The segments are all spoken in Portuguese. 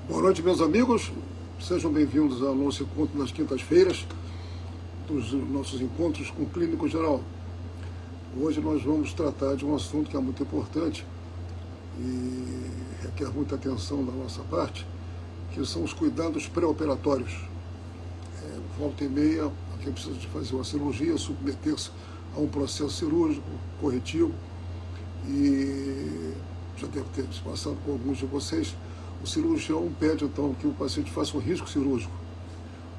Boa noite, meus amigos. Sejam bem-vindos ao nosso encontro nas quintas-feiras, dos nossos encontros com o Clínico Geral. Hoje nós vamos tratar de um assunto que é muito importante e requer muita atenção da nossa parte, que são os cuidados pré-operatórios. Volta e meia, quem precisa de fazer uma cirurgia, submeter-se a um processo cirúrgico, corretivo, e já deve ter passado com alguns de vocês. O cirurgião pede, então, que o paciente faça um risco cirúrgico.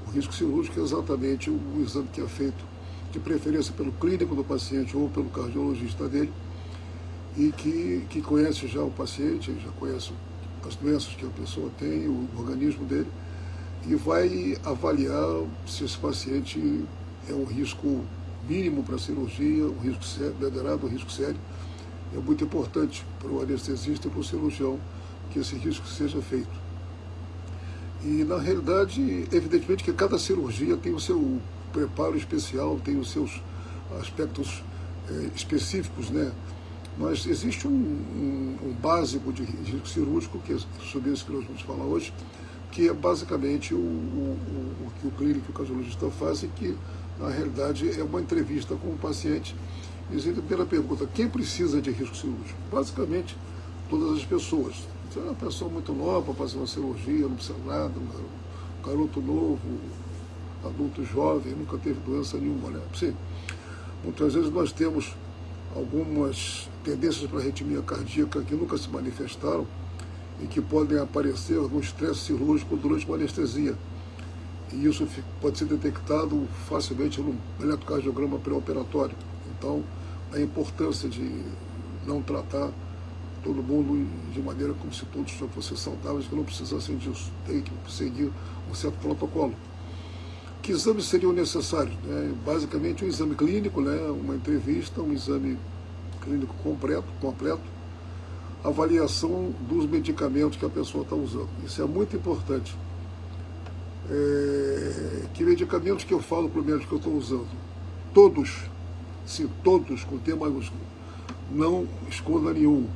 O risco cirúrgico é exatamente o exame que é feito, de preferência pelo clínico do paciente ou pelo cardiologista dele, e que conhece já o paciente, já conhece as doenças que a pessoa tem, o organismo dele, e vai avaliar se esse paciente é um risco mínimo para a cirurgia, um risco sério, moderado, um risco sério. É muito importante para o anestesista e para o cirurgião que esse risco seja feito. E, na realidade, evidentemente que cada cirurgia tem o seu preparo especial, tem os seus aspectos específicos, né? Mas existe um básico de risco cirúrgico, que é sobre isso que nós vamos falar hoje, que é basicamente o que o clínico e o cardiologista fazem, que, na realidade, é uma entrevista com o paciente. E a primeira pergunta: quem precisa de risco cirúrgico? Basicamente, todas as pessoas. Se é uma pessoa muito nova para fazer uma cirurgia, não precisa nada, um garoto novo, adulto jovem, nunca teve doença nenhuma, né? Sim, muitas vezes nós temos algumas tendências para arritmia cardíaca que nunca se manifestaram e que podem aparecer no estresse cirúrgico durante uma anestesia. E isso pode ser detectado facilmente no eletrocardiograma pré-operatório. Então, a importância de não tratar todo mundo de maneira como se todos fossem saudáveis, que não precisassem disso, tem que seguir um certo protocolo. Que exames seriam necessários? Basicamente um exame clínico, uma entrevista, um exame clínico completo, avaliação dos medicamentos que a pessoa está usando. Isso é muito importante. Que medicamentos que eu falo para o médico que eu estou usando? Todos, sim, todos, com T maiúsculo. Não esconda nenhum.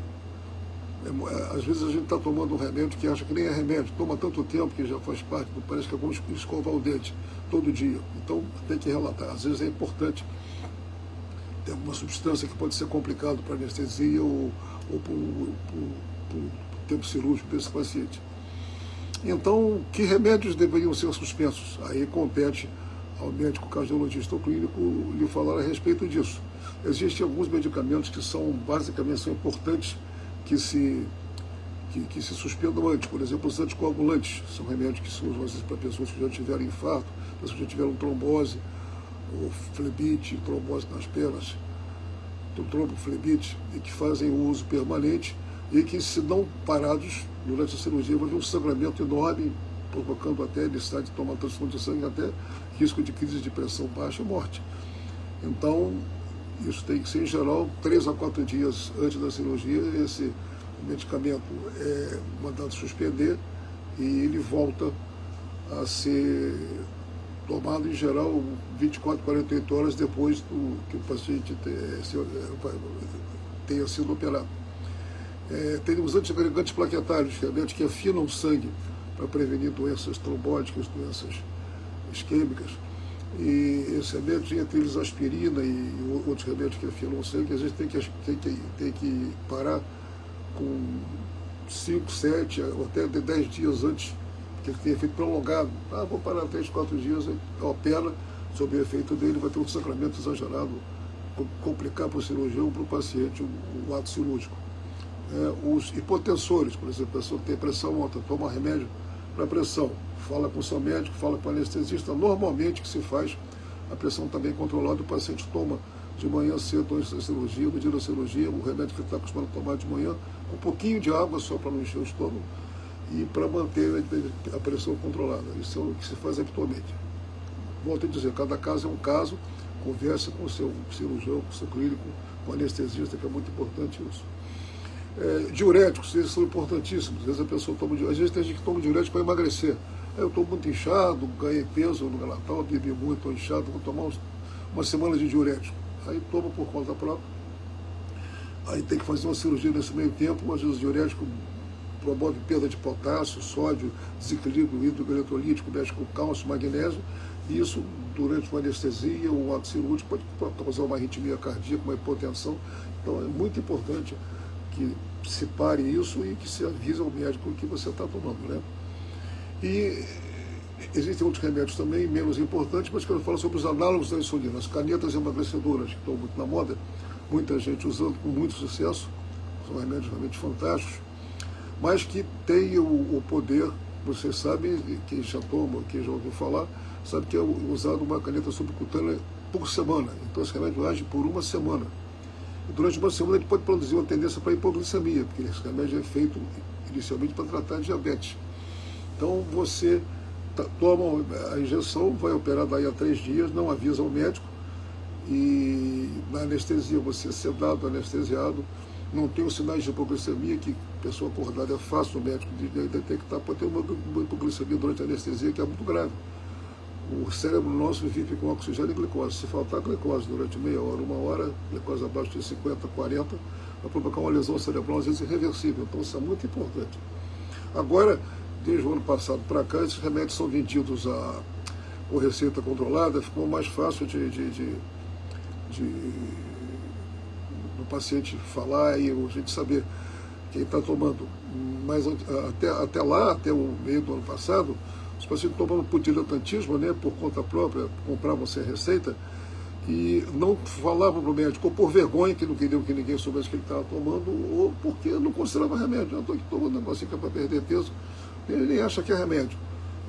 Às vezes a gente está tomando um remédio que acha que nem é remédio, toma tanto tempo que já faz parte, parece que é como escovar o dente todo dia. Então tem que relatar. Às vezes é importante ter alguma substância que pode ser complicado para anestesia ou para o tempo cirúrgico desse paciente. Então, que remédios deveriam ser suspensos? Aí compete ao médico cardiologista ou clínico lhe falar a respeito disso. Existem alguns medicamentos que basicamente são importantes que se suspendam antes. Por exemplo, os anticoagulantes são remédios que se usam às vezes para pessoas que já tiveram infarto, pessoas que já tiveram trombose, ou flebite, trombose nas pernas, tromboflebite, e que fazem o uso permanente e que, se não parados durante a cirurgia, vai haver um sangramento enorme, provocando até necessidade de tomar transfusão de sangue, até risco de crise de pressão baixa e morte. Então, isso tem que ser, em geral, 3 a 4 dias antes da cirurgia. Esse medicamento é mandado suspender e ele volta a ser tomado, em geral, 24, 48 horas depois do que o paciente tenha sido operado. Tem os antiagregantes plaquetários, remédios que afinam o sangue para prevenir doenças trombóticas, doenças isquêmicas. E esse remédio, entre eles aspirina e outros remédios que afinam o sangue, às vezes tem que parar com 5, 7 ou até 10 dias antes, porque ele tem efeito prolongado. Vou parar 3, 4 dias, opera, sob o efeito dele vai ter um sangramento exagerado, complicar para o cirurgião, para o paciente, o ato cirúrgico. Os hipotensores, por exemplo, a pessoa tem pressão alta, toma remédio para pressão, fala com o seu médico, fala com o anestesista. Normalmente, que se faz, a pressão está bem controlada, o paciente toma de manhã cedo, antes da cirurgia, no dia da cirurgia, o remédio que ele está acostumado a tomar de manhã, com um pouquinho de água só para não encher o estômago e para manter a pressão controlada. Isso é o que se faz habitualmente. Volto a dizer, cada caso é um caso, converse com o seu cirurgião, com o seu clínico, com o anestesista, que é muito importante isso. Diuréticos, eles são importantíssimos. Às vezes a pessoa às vezes tem gente que toma diurético para emagrecer. Eu estou muito inchado, ganhei peso no Natal, bebi muito, estou inchado, vou tomar uma semana de diurético. Aí toma por conta própria. Aí tem que fazer uma cirurgia nesse meio tempo, às vezes o diurético promove perda de potássio, sódio, desequilíbrio hidroeletrolítico, mexe com cálcio, magnésio, e isso, durante uma anestesia ou um ato cirúrgico, pode causar uma arritmia cardíaca, uma hipotensão. Então é muito importante que se pare isso e que se avise ao médico o que você está tomando, né? E existem outros remédios também, menos importantes, mas quero falar sobre os análogos da insulina, as canetas emagrecedoras, que estão muito na moda, muita gente usando com muito sucesso, são remédios realmente fantásticos, mas que têm o poder, vocês sabem, quem já toma, quem já ouviu falar, sabe que é usado uma caneta subcutânea por semana. Então esse remédio age por uma semana. E durante uma semana ele pode produzir uma tendência para hipoglicemia, porque esse remédio é feito inicialmente para tratar diabetes. Então você toma a injeção, vai operar daí a 3 dias, não avisa ao médico, e na anestesia você é sedado, anestesiado, não tem os sinais de hipoglicemia, que pessoa acordada é fácil o médico de detectar, pode ter uma hipoglicemia durante a anestesia que é muito grave. O cérebro nosso vive com oxigênio e glicose. Se faltar glicose durante meia hora, uma hora, glicose abaixo de 50, 40, vai provocar uma lesão cerebral, às vezes irreversível. Então isso é muito importante. Agora, desde o ano passado para cá, esses remédios são vendidos por receita controlada, ficou mais fácil do paciente falar e a gente saber quem está tomando. Mas até lá, até o meio do ano passado, os pacientes tomavam por diletantismo, né, por conta própria, compravam sem receita, e não falavam para o médico, ou por vergonha, que não queriam que ninguém soubesse que ele estava tomando, ou porque não considerava remédio. Eu estou aqui tomando um negocinho que é para perder peso, e ele nem acha que é remédio.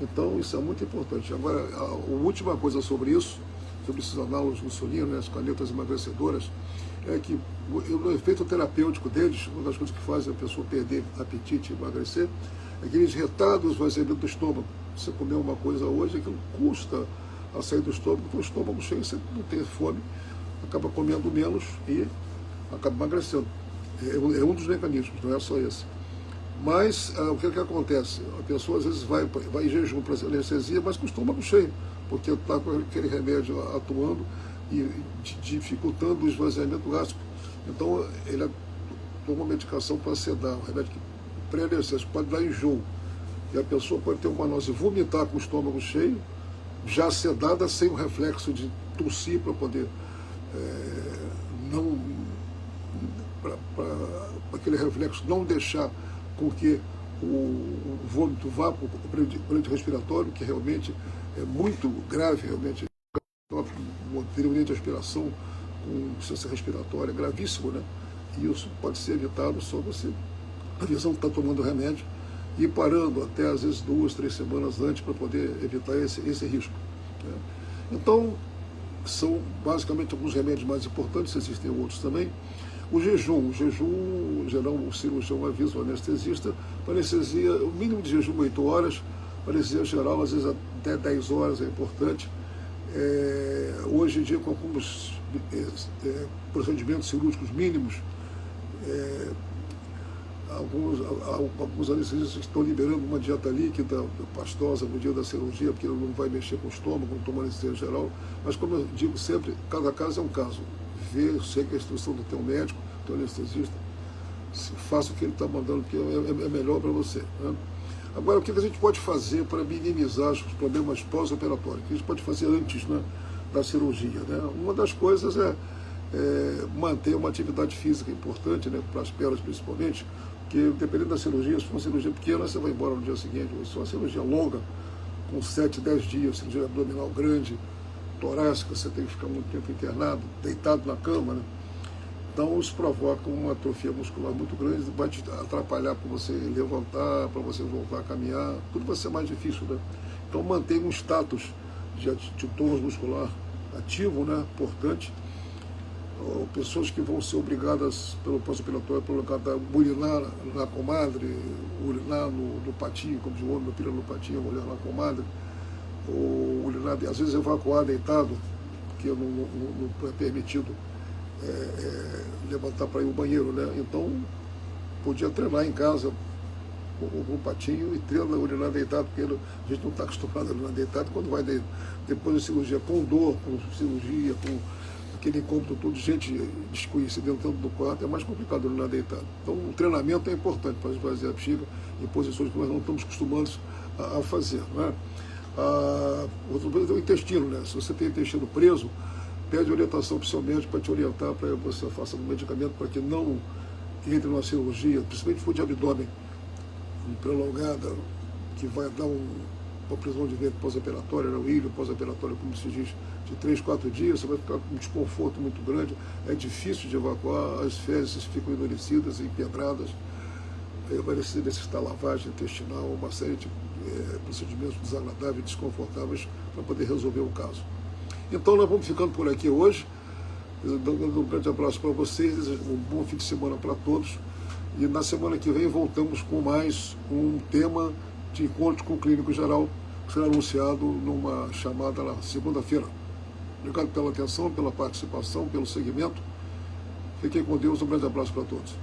Então isso é muito importante. Agora, a última coisa sobre isso, sobre esses análogos de insulina, né, as canetas emagrecedoras, é que o efeito terapêutico deles, uma das coisas que faz a pessoa perder apetite e emagrecer, é que eles retardam o esvaziamento do estômago. Você comer uma coisa hoje, aquilo custa a sair do estômago, porque o estômago cheio, você não tem fome, acaba comendo menos e acaba emagrecendo. É um dos mecanismos, não é só esse. Mas o que acontece? A pessoa às vezes vai em jejum para anestesia, mas com o estômago cheio, porque está com aquele remédio atuando e dificultando o esvaziamento gástrico. Então ele toma uma medicação para sedar, um remédio que pré-anestésico pode dar enjoo. E a pessoa pode ter uma noise, vomitar com o estômago cheio, já sedada, sem o reflexo de tossir para poder para aquele reflexo não deixar com que o vômito vá para o aparelho respiratório, que realmente é muito grave, realmente, uma período de aspiração com insuficiência respiratória, gravíssimo, né? E isso pode ser evitado só você, a visão que está tomando remédio, e parando até às vezes 2, 3 semanas antes para poder evitar esse risco, né? Então, são basicamente alguns remédios mais importantes, existem outros também. O jejum, em geral, o cirurgião avisa o anestesista, para anestesia, o mínimo de jejum 8 horas, para anestesia geral, às vezes até 10 horas é importante. Hoje em dia, com alguns procedimentos cirúrgicos mínimos, alguns anestesistas estão liberando uma dieta líquida, pastosa, no dia da cirurgia, porque ele não vai mexer com o estômago, não toma anestesia geral. Mas, como eu digo sempre, cada caso é um caso. Segue a instrução do teu médico, do teu anestesista, faça o que ele está mandando, porque é melhor para você, né? Agora, o que a gente pode fazer para minimizar os problemas pós-operatórios? O que a gente pode fazer antes, né, da cirurgia, né? Uma das coisas é manter uma atividade física importante, né, para as pernas principalmente, porque dependendo da cirurgia, se for uma cirurgia pequena, você vai embora no dia seguinte. Se for uma cirurgia longa, com 7, 10 dias, cirurgia abdominal grande, torácica, você tem que ficar muito tempo internado, deitado na cama, né? Então isso provoca uma atrofia muscular muito grande, vai te atrapalhar para você levantar, para você voltar a caminhar, tudo vai ser mais difícil, né? Então mantenha um status de tônus muscular ativo, né? Importante. Pessoas que vão ser obrigadas pelo pós-operatório a urinar na comadre, urinar no patinho, como de homem, pira no patinho, mulher na comadre, ou urinar, às vezes evacuar deitado, porque não é permitido levantar para ir ao banheiro, né? Então podia treinar em casa com o patinho e treina urinar deitado, porque a gente não está acostumado a urinar deitado. Quando vai depois da cirurgia, com dor, com cirurgia, com aquele incômodo todo, gente desconhecida entrando no quarto, é mais complicado urinar deitado. Então o treinamento é importante para esvaziar a bexiga em posições que nós não estamos acostumados a fazer. Não é? Outro é o intestino, né? Se você tem intestino preso, pede orientação para o seu médico para te orientar, para que você faça um medicamento para que não entre numa cirurgia, principalmente se for de abdômen prolongada, que vai dar uma prisão de ventre pós-operatória, né? O ilho pós-operatório, como se diz, de 3, 4 dias, você vai ficar com um desconforto muito grande, é difícil de evacuar, as fezes ficam endurecidas e empedradas, vai necessitar lavagem intestinal, uma série de procedimentos desagradáveis e desconfortáveis para poder resolver o caso. Então nós vamos ficando por aqui hoje, dando um grande abraço para vocês, um bom fim de semana para todos, e na semana que vem voltamos com mais um tema de encontro com o clínico geral, que será anunciado numa chamada na segunda-feira. Obrigado pela atenção, pela participação, pelo segmento. Fiquem com Deus, um grande abraço para todos.